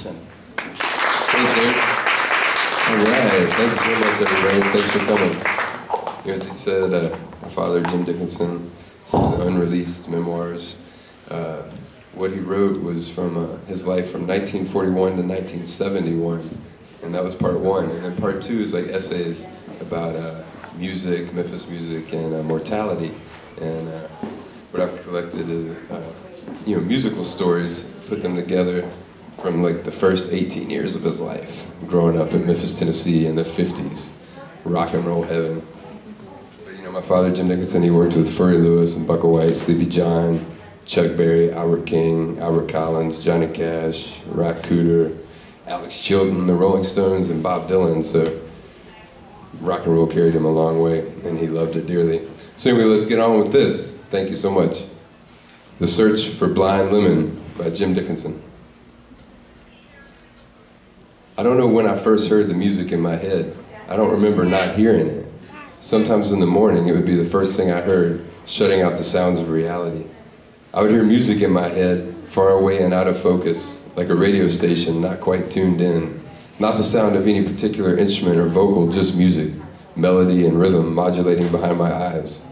Dickinson. Thanks, Eric. All right, thank you so much, everybody. Thanks for coming. As he said, my father, Jim Dickinson, this is unreleased memoirs. What he wrote was from his life from 1941 to 1971, and that was part one. And then part two is like essays about music, Memphis music, and mortality. And what I've collected is, musical stories, put them together from like the first 18 years of his life, growing up in Memphis, Tennessee in the 50s, rock and roll heaven. But my father, Jim Dickinson, he worked with Furry Lewis and Bucka White, Sleepy John, Chuck Berry, Albert King, Albert Collins, Johnny Cash, Rock Cooter, Alex Chilton, the Rolling Stones, and Bob Dylan. So rock and roll carried him a long way, and he loved it dearly. So anyway, let's get on with this. Thank you so much. The Search for Blind Lemon by Jim Dickinson. I don't know when I first heard the music in my head. I don't remember not hearing it. Sometimes in the morning, it would be the first thing I heard, shutting out the sounds of reality. I would hear music in my head, far away and out of focus, like a radio station not quite tuned in. Not the sound of any particular instrument or vocal, just music, melody and rhythm modulating behind my eyes.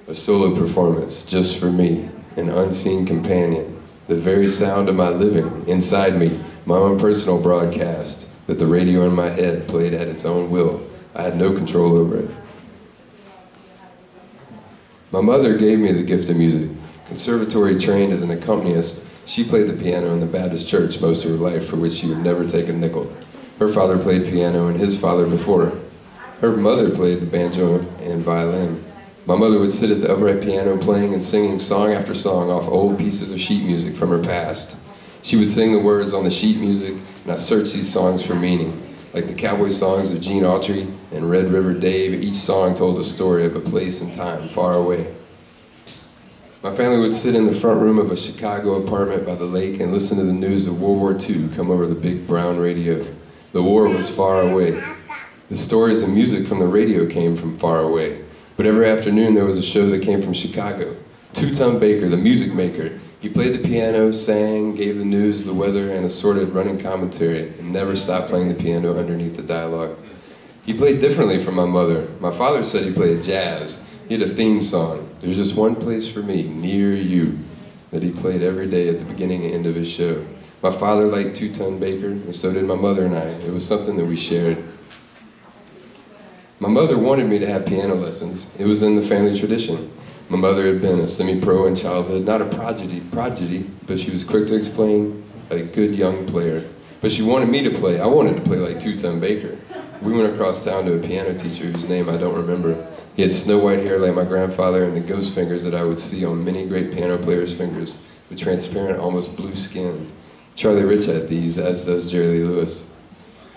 A solo performance, just for me, an unseen companion, the very sound of my living, inside me, my own personal broadcast that the radio in my head played at its own will. I had no control over it. My mother gave me the gift of music. Conservatory trained as an accompanist, she played the piano in the Baptist church most of her life, for which she would never take a nickel. Her father played piano and his father before her. Her mother played the banjo and violin. My mother would sit at the upright piano playing and singing song after song off old pieces of sheet music from her past. She would sing the words on the sheet music, and I searched these songs for meaning. Like the cowboy songs of Gene Autry and Red River Dave, each song told a story of a place and time far away. My family would sit in the front room of a Chicago apartment by the lake and listen to the news of World War II come over the big brown radio. The war was far away. The stories and music from the radio came from far away. But every afternoon there was a show that came from Chicago. Two-Ton Baker, the music maker. He played the piano, sang, gave the news, the weather, and assorted running commentary, and never stopped playing the piano underneath the dialogue. He played differently from my mother. My father said he played jazz. He had a theme song, "There's Just One Place for Me, Near You," that he played every day at the beginning and end of his show. My father liked Two-Ton Baker, and so did my mother and I. It was something that we shared. My mother wanted me to have piano lessons. It was in the family tradition. My mother had been a semi-pro in childhood, not a prodigy, but she was quick to explain, a good young player. But she wanted me to play. I wanted to play like Two-Ton Baker. We went across town to a piano teacher whose name I don't remember. He had snow white hair like my grandfather and the ghost fingers that I would see on many great piano players' fingers, with transparent, almost blue skin. Charlie Rich had these, as does Jerry Lee Lewis.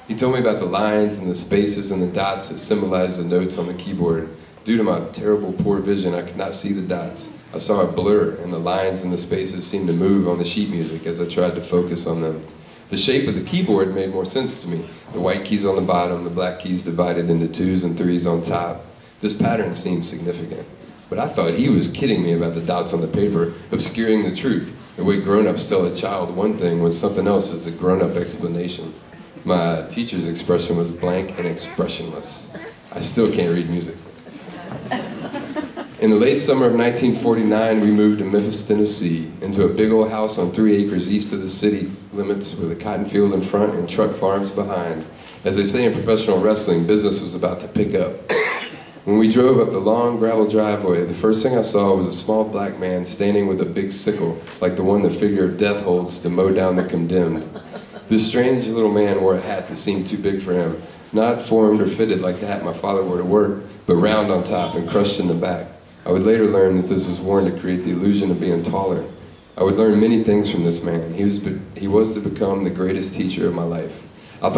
He told me about the lines and the spaces and the dots that symbolize the notes on the keyboard. Due to my terrible poor vision, I could not see the dots. I saw a blur, and the lines and the spaces seemed to move on the sheet music as I tried to focus on them. The shape of the keyboard made more sense to me. The white keys on the bottom, the black keys divided into 2s and 3s on top. This pattern seemed significant. But I thought he was kidding me about the dots on the paper, obscuring the truth. The way grown-ups tell a child one thing when something else is a grown-up explanation. My teacher's expression was blank and expressionless. I still can't read music. In the late summer of 1949, we moved to Memphis, Tennessee, into a big old house on 3 acres east of the city limits with a cotton field in front and truck farms behind. As they say in professional wrestling, business was about to pick up. When we drove up the long gravel driveway, the first thing I saw was a small black man standing with a big sickle, like the one the figure of death holds to mow down the condemned. This strange little man wore a hat that seemed too big for him, not formed or fitted like the hat my father wore to work, but round on top and crushed in the back. I would later learn that this was worn to create the illusion of being taller. I would learn many things from this man. He was to become the greatest teacher of my life. I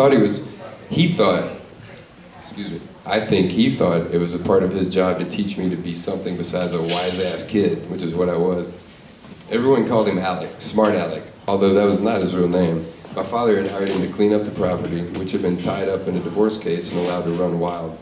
think he thought it was a part of his job to teach me to be something besides a wise-ass kid, which is what I was. Everyone called him Alec, Smart Alec, although that was not his real name. My father had hired him to clean up the property, which had been tied up in a divorce case and allowed to run wild.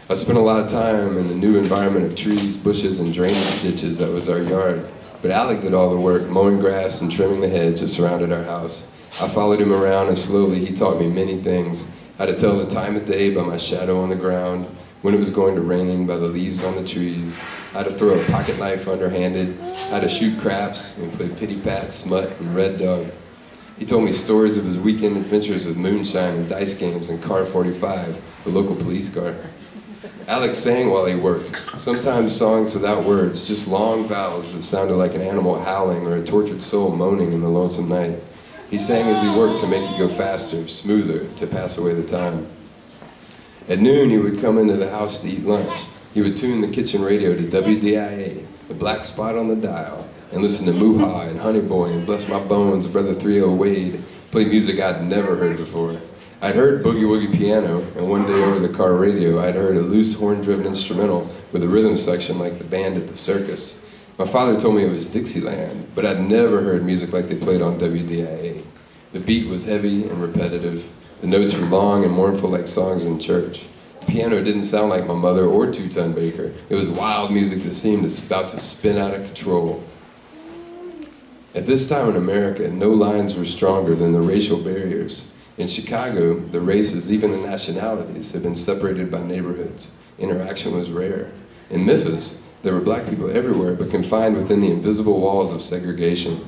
I spent a lot of time in the new environment of trees, bushes, and drainage ditches that was our yard. But Alec did all the work, mowing grass and trimming the hedge that surrounded our house. I followed him around, and slowly he taught me many things. How to tell the time of day by my shadow on the ground, when it was going to rain by the leaves on the trees, how to throw a pocket knife underhanded, how to shoot craps and play pity-pat, smut, and red dog. He told me stories of his weekend adventures with moonshine and dice games and Car 45, the local police car. Alex sang while he worked, sometimes songs without words, just long vowels that sounded like an animal howling or a tortured soul moaning in the lonesome night. He sang as he worked to make it go faster, smoother, to pass away the time. At noon, he would come into the house to eat lunch. He would tune the kitchen radio to WDIA, the black spot on the dial, and listen to Moo-Ha and Honey Boy and Bless My Bones, Brother 3-0 Wade, play music I'd never heard before. I'd heard boogie-woogie piano, and one day over the car radio, I'd heard a loose horn-driven instrumental with a rhythm section like the band at the circus. My father told me it was Dixieland, but I'd never heard music like they played on WDIA. The beat was heavy and repetitive. The notes were long and mournful like songs in church. The piano didn't sound like my mother or Two-Ton Baker. It was wild music that seemed about to spin out of control. At this time in America, no lines were stronger than the racial barriers. In Chicago, the races, even the nationalities, had been separated by neighborhoods. Interaction was rare. In Memphis, there were black people everywhere, but confined within the invisible walls of segregation.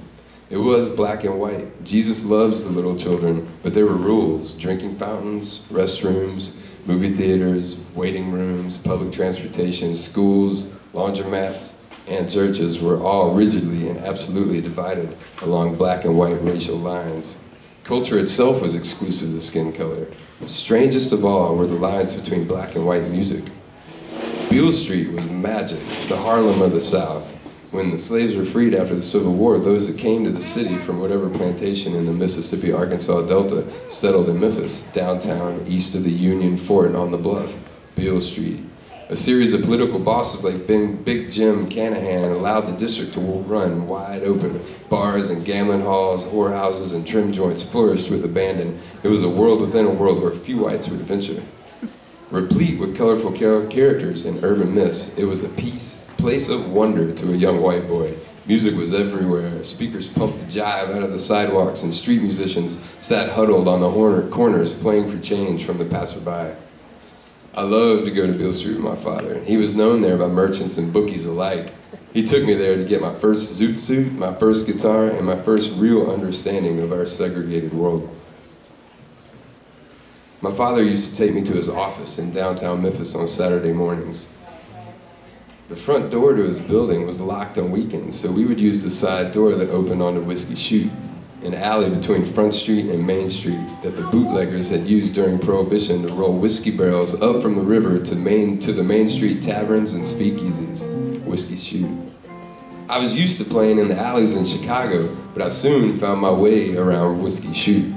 It was black and white. Jesus loves the little children, but there were rules: drinking fountains, restrooms, movie theaters, waiting rooms, public transportation, schools, laundromats, and churches were all rigidly and absolutely divided along black and white racial lines. Culture itself was exclusive to skin color. Strangest of all were the lines between black and white music. Beale Street was magic, the Harlem of the South. When the slaves were freed after the Civil War, those that came to the city from whatever plantation in the Mississippi-Arkansas Delta settled in Memphis, downtown, east of the Union Fort on the bluff, Beale Street. A series of political bosses like Big Jim Canahan allowed the district to run wide open. Bars and gambling halls, whorehouses, and trim joints flourished with abandon. It was a world within a world where few whites would venture. Replete with colorful characters and urban myths, it was a place of wonder to a young white boy. Music was everywhere. Speakers pumped the jive out of the sidewalks, and street musicians sat huddled on the corners playing for change from the passerby. I loved to go to Beale Street with my father. He was known there by merchants and bookies alike. He took me there to get my first zoot suit, my first guitar, and my first real understanding of our segregated world. My father used to take me to his office in downtown Memphis on Saturday mornings. The front door to his building was locked on weekends, so we would use the side door that opened onto Whiskey Chute, an alley between Front Street and Main Street that the bootleggers had used during Prohibition to roll whiskey barrels up from the river to the Main Street taverns and speakeasies. Whiskey Chute. I was used to playing in the alleys in Chicago, but I soon found my way around Whiskey Chute.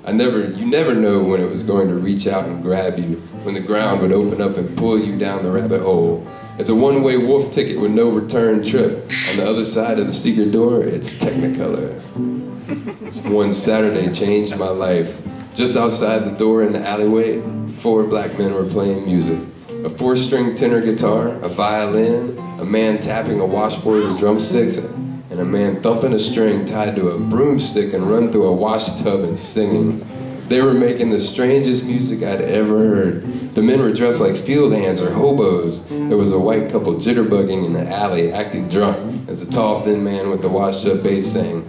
You never know when it was going to reach out and grab you, when the ground would open up and pull you down the rabbit hole. It's a one-way wolf ticket with no return trip. On the other side of the secret door, it's Technicolor. This one Saturday changed my life. Just outside the door in the alleyway, 4 black men were playing music. A 4-string tenor guitar, a violin, a man tapping a washboard with drumsticks, and a man thumping a string tied to a broomstick and run through a wash tub and singing. They were making the strangest music I'd ever heard. The men were dressed like field hands or hobos. There was a white couple jitterbugging in the alley, acting drunk, as a tall, thin man with the washed up bass sang,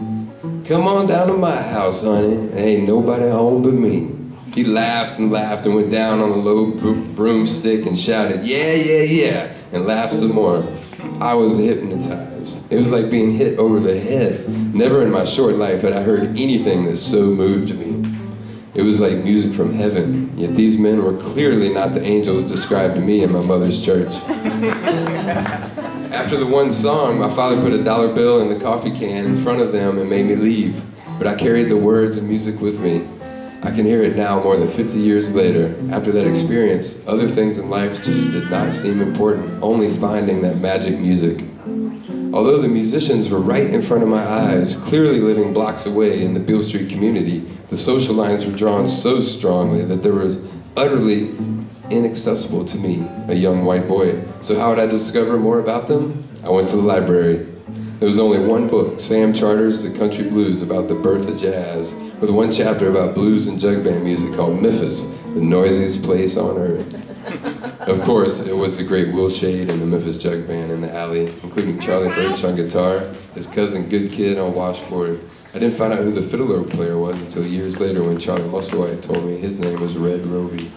"Come on down to my house, honey. There ain't nobody home but me." He laughed and went down on the low broomstick and shouted, "Yeah, yeah, yeah," and laughed some more. I was hypnotized. It was like being hit over the head. Never in my short life had I heard anything that so moved me. It was like music from heaven, yet these men were clearly not the angels described to me in my mother's church. After the one song, my father put a $1 bill in the coffee can in front of them and made me leave, but I carried the words and music with me. I can hear it now more than 50 years later. After that experience, other things in life just did not seem important, only finding that magic music. Although the musicians were right in front of my eyes, clearly living blocks away in the Beale Street community, the social lines were drawn so strongly that they were utterly inaccessible to me, a young white boy. So how would I discover more about them? I went to the library. There was only one book, Sam Charter's The Country Blues, about the birth of jazz. with one chapter about blues and jug band music called Memphis, the noisiest place on earth. Of course, it was the great Will Shade and the Memphis Jug Band in the alley, including Charlie Birch on guitar, his cousin Good Kid on washboard. I didn't find out who the fiddler player was until years later when Charlie Musselwhite told me his name was Red Roby.